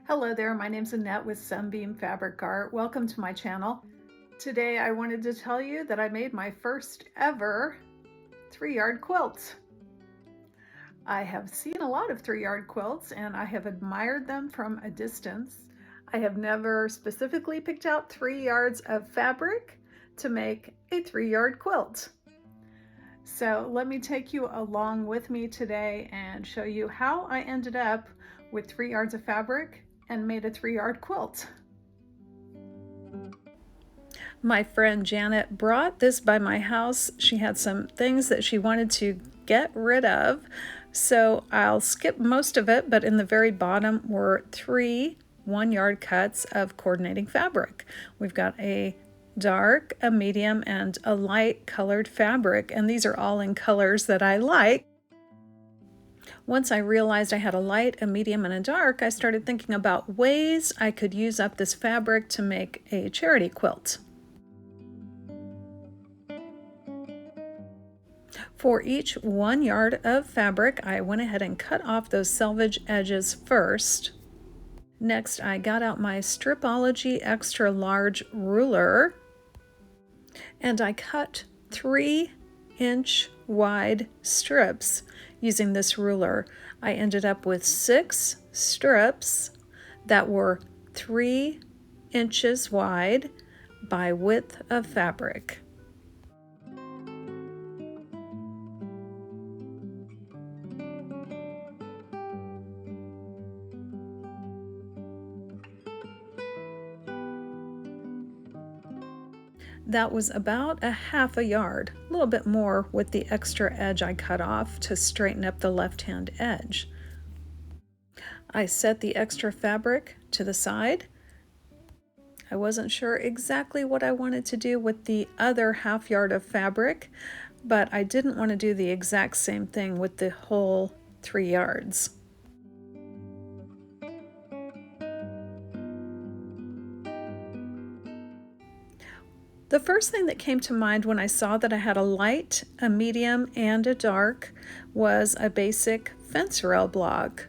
Hello there, my name's Annette with Sunbeam Fabric Art. Welcome to my channel. Today I wanted to tell you that I made my first ever 3-yard quilt. I have seen a lot of 3-yard quilts and I have admired them from a distance. I have never specifically picked out 3 yards of fabric to make a 3-yard quilt. So let me take you along with me today and show you how I ended up with 3 yards of fabric and made a 3-yard quilt. My friend Janet brought this by my house. She had some things that she wanted to get rid of, so I'll skip most of it, but in the very bottom were 3 1-yard cuts of coordinating fabric. We've got a dark, a medium, and a light colored fabric, and these are all in colors that I like. Once I realized I had a light, a medium, and a dark, I started thinking about ways I could use up this fabric to make a charity quilt. For each 1 yard of fabric, I went ahead and cut off those selvage edges first. Next, I got out my Stripology extra large ruler and I cut 3-inch wide strips using this ruler. I ended up with 6 strips that were 3 inches wide by width of fabric. That was about a half a yard, a little bit more with the extra edge I cut off to straighten up the left-hand edge. I set the extra fabric to the side. I wasn't sure exactly what I wanted to do with the other half yard of fabric, but I didn't want to do the exact same thing with the whole 3 yards. The first thing that came to mind when I saw that I had a light, a medium, and a dark was a basic fence rail block.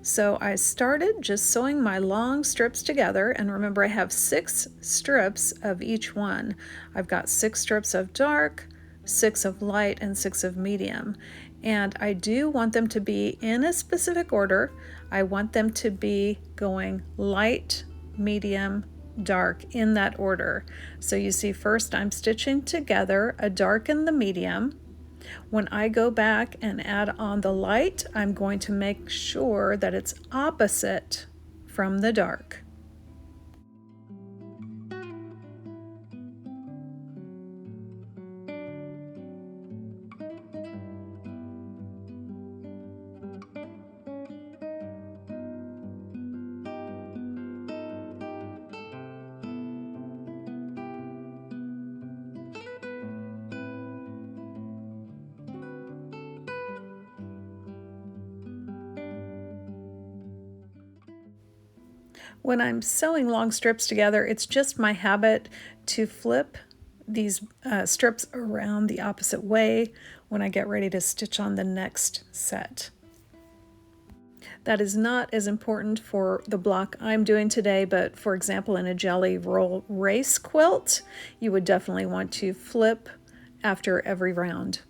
So I started just sewing my long strips together, and remember I have 6 strips of each one. I've got 6 strips of dark, 6 of light, and 6 of medium. And I do want them to be in a specific order. I want them to be going light, medium, dark in that order. So you see, first I'm stitching together a dark and the medium. When I go back and add on the light, I'm going to make sure that it's opposite from the dark. When I'm sewing long strips together, it's just my habit to flip these strips around the opposite way when I get ready to stitch on the next set. That is not as important for the block I'm doing today, but for example, in a Jelly Roll Race quilt, you would definitely want to flip after every round.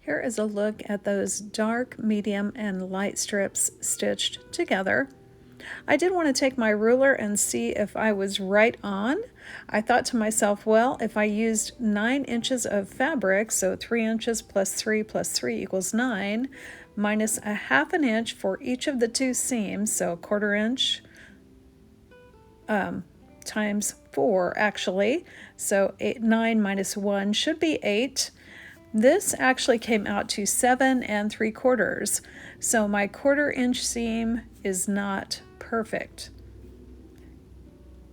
Here is a look at those dark, medium, and light strips stitched together. I did want to take my ruler and see if I was right on. I thought to myself, well, if I used 9 inches of fabric, so 3 inches plus 3 plus 3 equals 9, minus a half an inch for each of the 2 seams, so a 1/4 inch times 4 actually, so 9 minus 1 should be 8. This actually came out to 7 3/4, so my 1/4 inch seam is not perfect.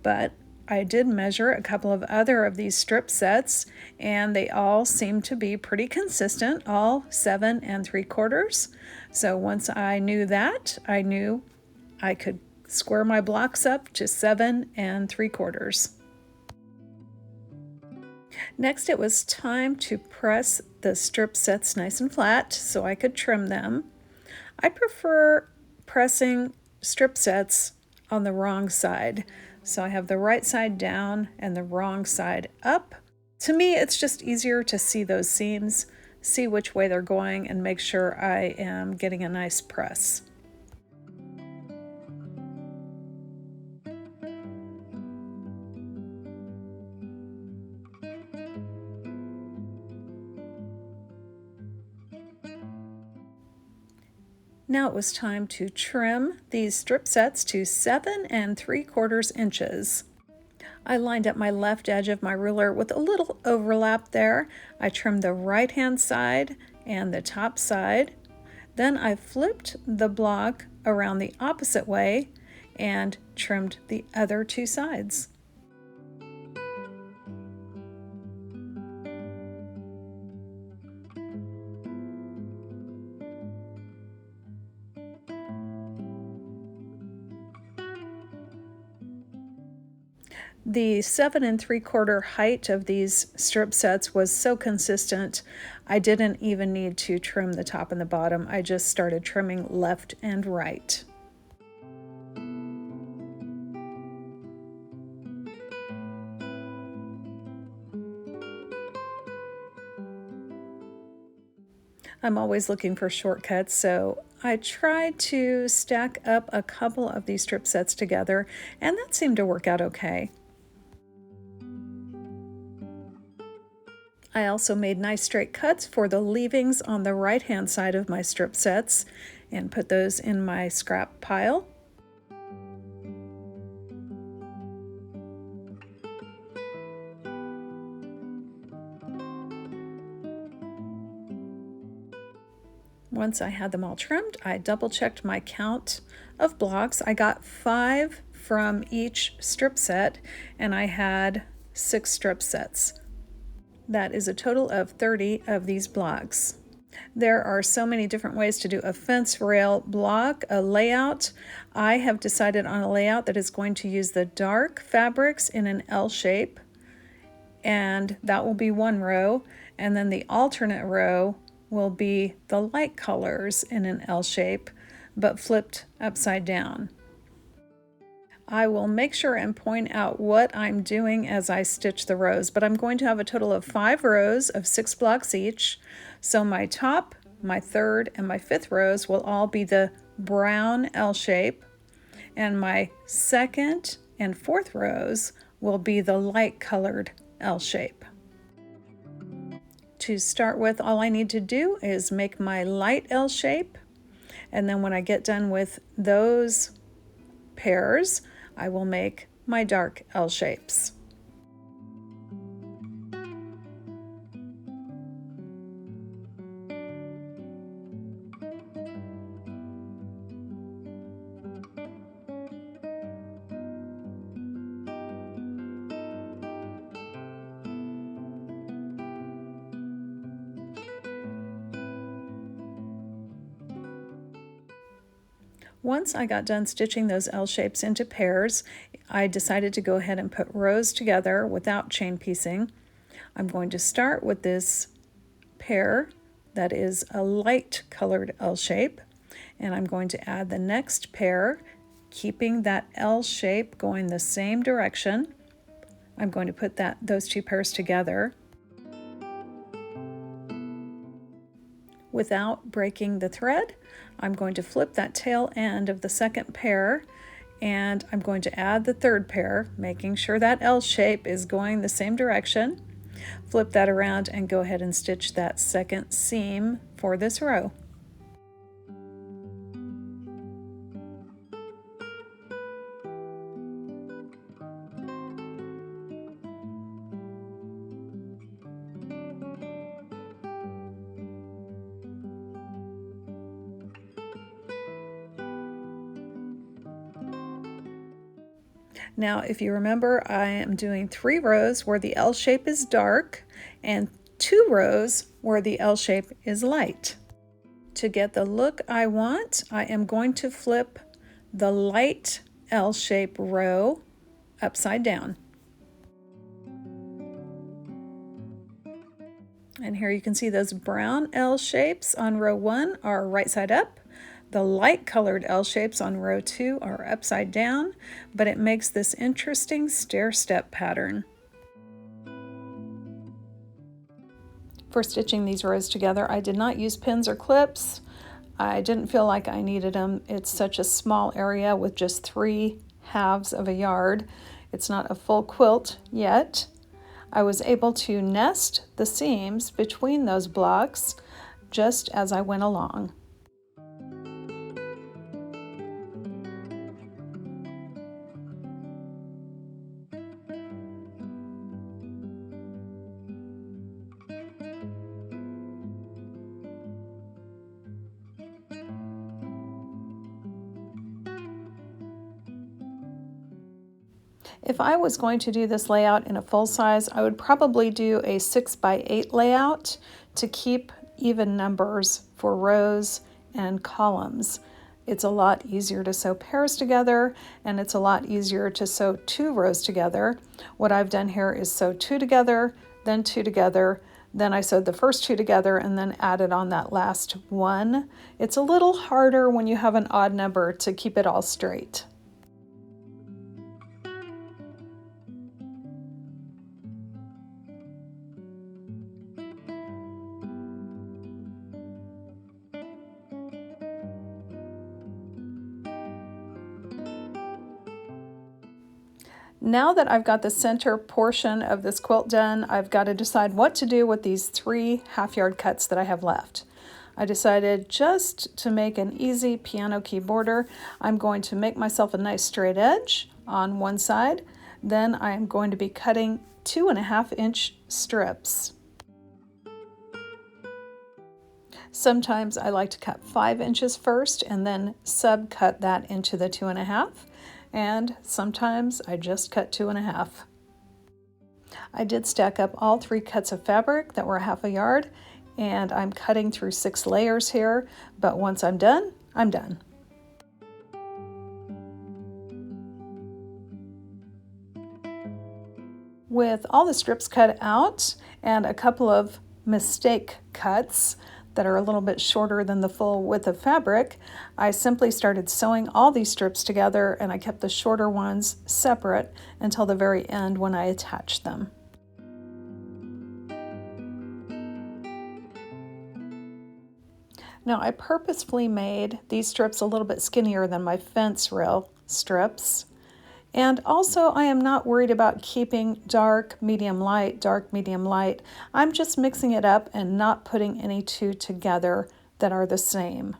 But I did measure a couple of other of these strip sets, and they all seem to be pretty consistent, all 7 3/4. So once I knew that, I knew I could square my blocks up to 7 3/4. Next, it was time to press the strip sets nice and flat so I could trim them. I prefer pressing strip sets on the wrong side. So I have the right side down and the wrong side up. To me, it's just easier to see those seams, see which way they're going, and make sure I am getting a nice press. Now it was time to trim these strip sets to 7 3/4 inches. I lined up my left edge of my ruler with a little overlap there. I trimmed the right hand side and the top side. Then I flipped the block around the opposite way and trimmed the other two sides. The 7 3/4 height of these strip sets was so consistent, I didn't even need to trim the top and the bottom. I just started trimming left and right. I'm always looking for shortcuts, so I tried to stack up a couple of these strip sets together, and that seemed to work out okay. I also made nice straight cuts for the leavings on the right-hand side of my strip sets and put those in my scrap pile. Once I had them all trimmed, I double-checked my count of blocks. I got 5 from each strip set, and I had 6 strip sets. That is a total of 30 of these blocks. There are so many different ways to do a fence rail block, a layout. I have decided on a layout that is going to use the dark fabrics in an L shape, and that will be one row, and then the alternate row will be the light colors in an L shape, but flipped upside down. I will make sure and point out what I'm doing as I stitch the rows, but I'm going to have a total of 5 rows of 6 blocks each. So my top, my third, and my fifth rows will all be the brown L shape, and my second and fourth rows will be the light colored L shape. To start with, all I need to do is make my light L shape, and then when I get done with those pairs, I will make my dark L shapes. Once I got done stitching those L shapes into pairs, I decided to go ahead and put rows together without chain piecing. I'm going to start with this pair that is a light colored L shape, and I'm going to add the next pair, keeping that L shape going the same direction. I'm going to put those two pairs together without breaking the thread. I'm going to flip that tail end of the second pair, and I'm going to add the third pair, making sure that L shape is going the same direction. Flip that around and go ahead and stitch that second seam for this row. Now, if you remember, I am doing 3 rows where the L shape is dark and 2 rows where the L shape is light. To get the look I want, I am going to flip the light L-shaped row upside down. And here you can see those brown L shapes on row 1 are right side up. The light colored L shapes on row 2 are upside down, but it makes this interesting stair-step pattern. For stitching these rows together, I did not use pins or clips. I didn't feel like I needed them. It's such a small area with just 3 halves of a yard. It's not a full quilt yet. I was able to nest the seams between those blocks just as I went along. If I was going to do this layout in a full size, I would probably do a 6x8 layout to keep even numbers for rows and columns. It's a lot easier to sew pairs together, and it's a lot easier to sew 2 rows together. What I've done here is sew 2 together, then 2 together, then I sewed the first 2 together and then added on that last 1. It's a little harder when you have an odd number to keep it all straight. Now that I've got the center portion of this quilt done, I've got to decide what to do with these 3 half-yard cuts that I have left. I decided just to make an easy piano key border, I'm going to make myself a nice straight edge on one side. Then I am going to be cutting 2.5-inch strips. Sometimes I like to cut 5 inches first and then subcut that into the 2.5. And sometimes I just cut 2.5. I did stack up all 3 cuts of fabric that were half a yard, and I'm cutting through 6 layers here, but once I'm done, I'm done. With all the strips cut out and a couple of mistake cuts that are a little bit shorter than the full width of fabric, I simply started sewing all these strips together, and I kept the shorter ones separate until the very end when I attached them. Now I purposefully made these strips a little bit skinnier than my fence rail strips. And also, I am not worried about keeping dark, medium, light, dark, medium, light. I'm just mixing it up and not putting any 2 together that are the same.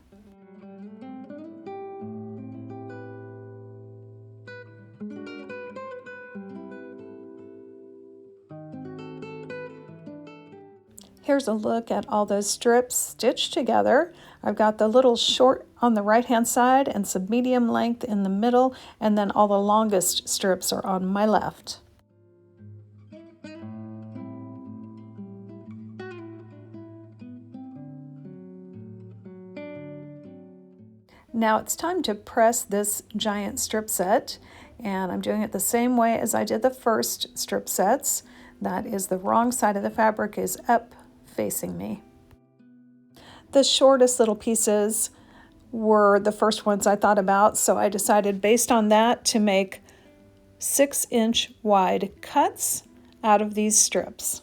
Here's a look at all those strips stitched together. I've got the little short on the right-hand side and some medium length in the middle, and then all the longest strips are on my left. Now it's time to press this giant strip set, and I'm doing it the same way as I did the first strip sets. That is, the wrong side of the fabric is up facing me. The shortest little pieces were the first ones I thought about, so I decided based on that to make 6-inch wide cuts out of these strips.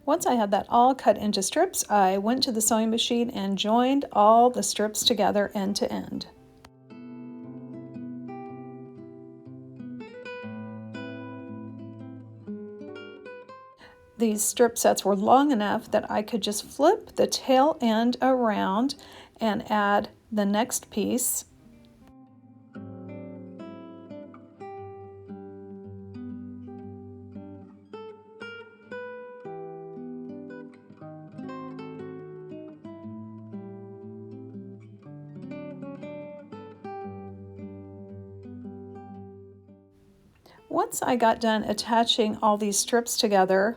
Once I had that all cut into strips, I went to the sewing machine and joined all the strips together end to end. These strip sets were long enough that I could just flip the tail end around and add the next piece. Once I got done attaching all these strips together,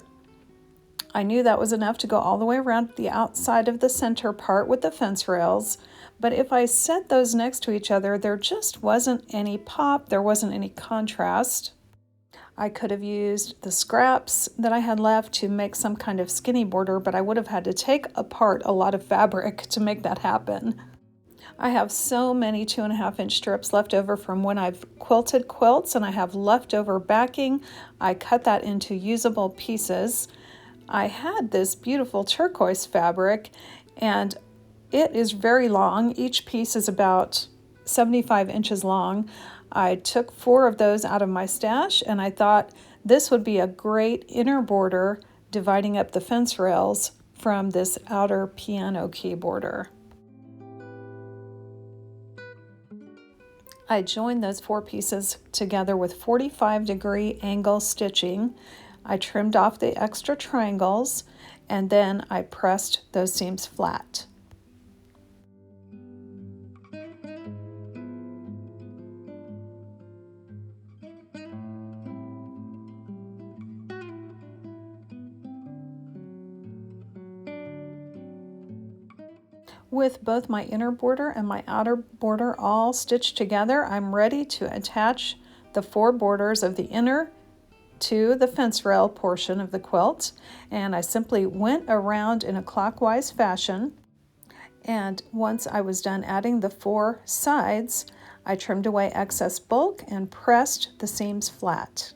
I knew that was enough to go all the way around the outside of the center part with the fence rails, but if I set those next to each other, there just wasn't any pop, there wasn't any contrast. I could have used the scraps that I had left to make some kind of skinny border, but I would have had to take apart a lot of fabric to make that happen. I have so many 2.5 inch strips left over from when I've quilted quilts, and I have leftover backing. I cut that into usable pieces. I had this beautiful turquoise fabric, and it is very long. Each piece is about 75 inches long. I took 4 of those out of my stash, and I thought this would be a great inner border dividing up the fence rails from this outer piano key border. I joined those 4 pieces together with 45-degree angle stitching. I trimmed off the extra triangles, and then I pressed those seams flat. With both my inner border and my outer border all stitched together, I'm ready to attach the 4 borders of the inner to the fence rail portion of the quilt, and I simply went around in a clockwise fashion, and once I was done adding the 4 sides, I trimmed away excess bulk and pressed the seams flat.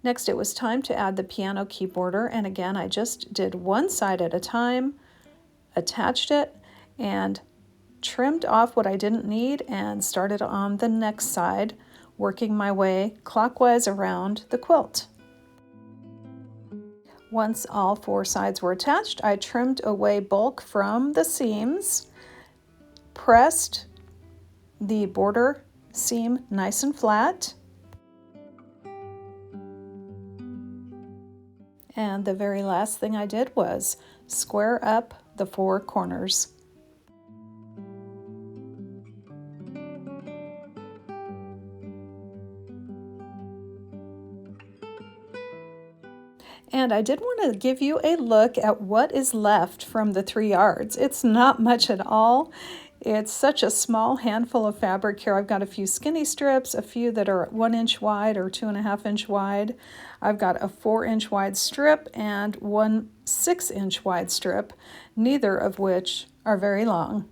Next, it was time to add the piano key border, and again I just did one side at a time, attached it, and trimmed off what I didn't need and started on the next side, working my way clockwise around the quilt. Once all 4 sides were attached, I trimmed away bulk from the seams, pressed the border seam nice and flat, and the very last thing I did was square up the 4 corners. And I did want to give you a look at what is left from the 3 yards. It's not much at all. It's such a small handful of fabric here. I've got a few skinny strips, a few that are 1 inch wide or 2.5 inch wide. I've got a 4 inch wide strip and 1 6 inch wide strip, neither of which are very long.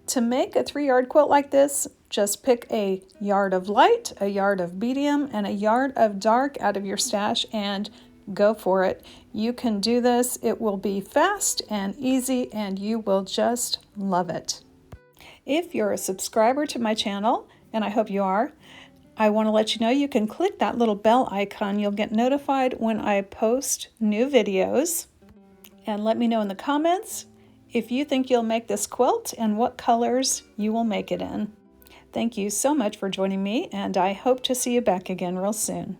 To make a 3-yard quilt like this, just pick a yard of light, a yard of medium, and a yard of dark out of your stash and go for it. You can do this. It will be fast and easy, and you will just love it. If you're a subscriber to my channel, and I hope you are, I want to let you know you can click that little bell icon. You'll get notified when I post new videos. And let me know in the comments if you think you'll make this quilt and what colors you will make it in. Thank you so much for joining me, and I hope to see you back again real soon.